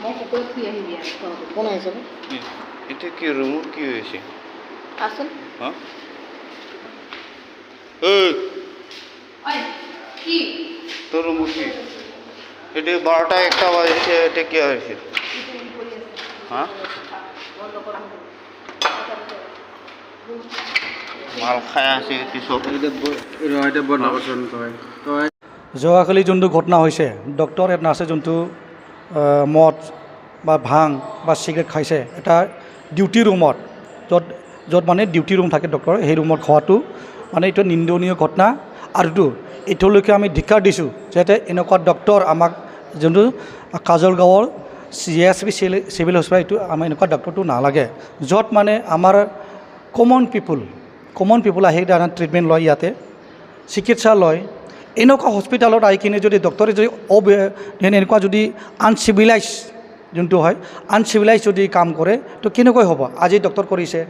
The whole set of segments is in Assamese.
মই কুকুৰক থৈ আহিবি কোন আহিছে এটা কি ৰুমত কি হৈছে আসুন হা এই ঐ কি তোৰ ৰুমত কি এটা 12টা 1টা বাজে এটা কি হয়েছে হ্যাঁ মাল খাই আছে কিছু যোৱাকালি যোনটো ঘটনা হৈছে ডক্টৰ এটা আছে যোনটো মদ বা ভাং বা চিগাৰেট খাইছে এটা ডিউটি ৰুমত য'ত য'ত মানে ডিউটি ৰুম থাকে ডক্টৰ সেই ৰুমত খোৱাটো মানে এইটো নিন্দনীয় ঘটনা আৰু এতিয়ালৈকে আমি ধিক্কাৰ দিছোঁ যাতে এনেকুৱা ডক্টৰ আমাক যোনটো কাজল গাঁৱৰ CSB চিভিল হস্পিটেল এইটো আমাৰ এনেকুৱা ডক্টৰটো নালাগে য'ত মানে আমাৰ কমন পিপুল আহি ট্ৰিটমেণ্ট লয় ইয়াতে চিকিৎসা লয় এনেকুৱা হস্পিটেলত আহি কিনে যদি ডক্টৰে যদি এনেকুৱা যদি আনচিভিলাইজ যোনটো হয় আনচিভিলাইজ যদি কাম কৰে তো কেনেকৈ হ'ব আজি ডক্টৰ কৰিছে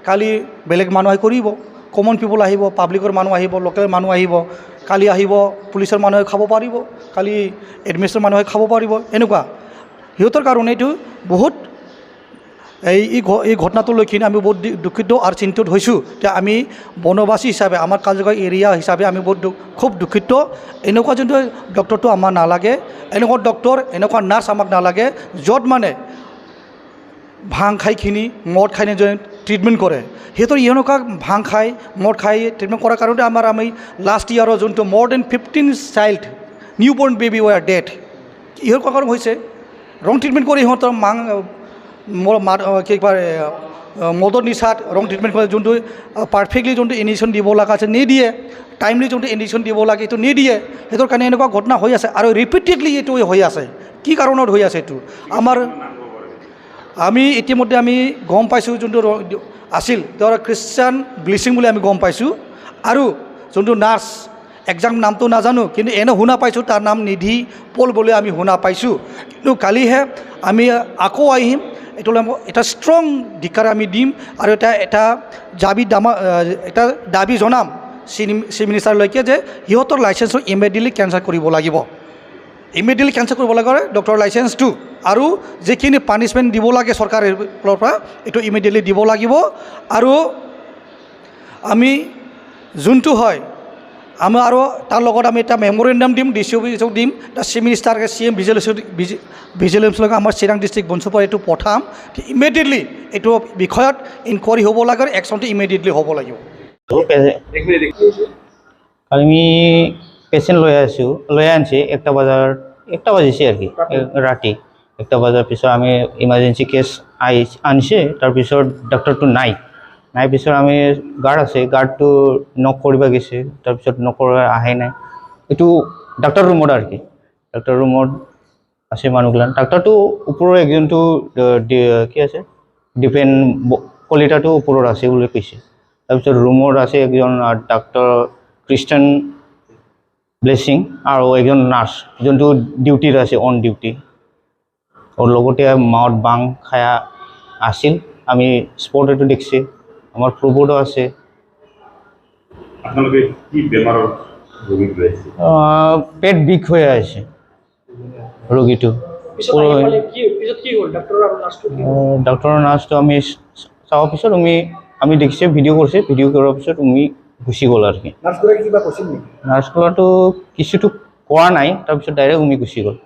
কালি বেলেগ মানুহ আহি কৰিব কমন পিপুল আহিব পাব্লিকৰ মানুহ আহিব লোকেল মানুহ আহিব কালি আহিব পুলিচৰ মানুহে খাব পাৰিব কালি এডমিনিষ্ট্ৰেশ্যন মানুহে খাব পাৰিব এনেকুৱা সিহঁতৰ কাৰণে এইটো বহুত এই ঘটনাটো লৈ কিনে আমি বহুত দুঃখিত আৰু চিন্তিত হৈছোঁ যে আমি বনবাসী হিচাপে আমাৰ কাৰ্যকৰী এৰিয়া হিচাপে আমি বহুত খুব দুঃখিত এনেকুৱা যোনটো ডক্টৰটো আমাৰ নালাগে এনেকুৱা ডক্টৰ এনেকুৱা নাৰ্ছ আমাক নালাগে য'ত মানে ভাং খাইখিনি মদ খাই ট্ৰিটমেণ্ট কৰে সিহঁতৰ এনেকুৱা ভাং খাই মদ খাই ট্ৰিটমেণ্ট কৰাৰ কাৰণে আমি লাষ্ট ইয়াৰৰ যোনটো more than 15 চাইল্ড নিউ বৰ্ণ বেবি ৱেৰ ডেড ইহঁৰ কাৰণ হৈছে ৰং ট্ৰিটমেণ্ট কৰি সিহঁতৰ কি কয় মদৰ নিচাত ৰং ট্ৰিটমেণ্ট কৰে যোনটো পাৰফেক্টলি যোনটো ইনজেকশ্যন দিব লগা আছে নিদিয়ে টাইমলি যোনটো ইনজেকশ্যন দিব লাগে এইটো নিদিয়ে সেইটোৰ কাৰণে এনেকুৱা ঘটনা হৈ আছে আৰু ৰিপিটেডলি এইটো হৈ আছে কি কাৰণত হৈ আছে এইটো আমি ইতিমধ্যে আমি গম পাইছোঁ যোনটো আছিল তেওঁৰ খ্ৰীষ্টান ব্লিচিং বুলি আমি গম পাইছোঁ আৰু যোনটো নাৰ্ছ একজাক্ট নামটো নাজানো কিন্তু এনে শুনা পাইছোঁ তাৰ নাম নিধি পল বুলি আমি শুনা পাইছোঁ কিন্তু কালিহে আমি আকৌ আহিম এইটো এটা ষ্ট্ৰং ধিক্কাৰ আমি দিম আৰু এটা দাবী জনাম চিফ মিনিষ্টাৰলৈকে যে সিহঁতৰ লাইচেঞ্চটো ইমিডিয়েটলি কেঞ্চেল কৰিব লাগিব ডক্টৰ লাইচেঞ্চটো আৰু যিখিনি পানিছমেণ্ট দিব লাগে চৰকাৰৰ ফালৰ পৰা এইটো ইমিডিয়েটলি দিব লাগিব আৰু আমি যোনটো হয় আমি আৰু তাৰ লগত আমি এটা মেমৰেণ্ডাম দিম DCO অফিচক দিম তাৰ চিফ মিনিষ্টাৰকে CM ভিজিলেন্সলৈকে আমাৰ চিৰাং ডিষ্ট্ৰিক্ট বঞ্চুপাৰ এইটো পঠাম ইমিডিয়েটলি এইটো বিষয়ত ইনকুৱাৰী হ'ব লাগে আৰু একশ্যনটো ইমিডিয়েটলি হ'ব লাগিব আমি পেচেণ্ট লৈ আনছি 1টা বাজিছে আর কি রাতি 1টা বাজার পিছত আমি ইমার্জেন্সি কেস আনছে তাৰপিছত ডক্টৰটো নাই পিছত আমি গাৰ্ড আছে গাৰ্ডটো নক কৰিব গৈছে তাৰপিছত নকৰ আহে নাই এইটো ডাক্তৰ ৰুমত আৰ কি ডাক্তৰ ৰুমত আছে মানুহগিলান ডাক্তৰটো ওপৰৰ একজনটো কি আছে ডিপেন্ড কলিতাটো ওপৰত আছে বুলি কৈছে তাৰপিছত ৰুমত আছে একজন ডাক্তৰ খ্ৰীষ্টান ব্লেচিং আৰু একজন নাৰ্ছ যোনটো ডিউটিত আছে অন ডিউটি আৰু লগতে মাউত বাং খায়া আছিল আমি স্পট এইটো দেখছি আমাৰ প্ৰবোৰ্ডো আছে আপোনালোকে কি বেমাৰৰ ৰোগী লৈছে পেট বিষ হৈ আছে ৰোগীটো ডক্টৰৰ নাৰ্ছটো আমি চাওঁ পিছত আমি দেখিছে ভিডিঅ' কৰিছে ভিডিঅ' কৰাৰ পিছত আমি গুচি গ'ল আৰু কি নাৰ্ছগৰাটো কিছুটো কোৱা নাই তাৰপিছত ডাইৰেক্ট গুচি গ'ল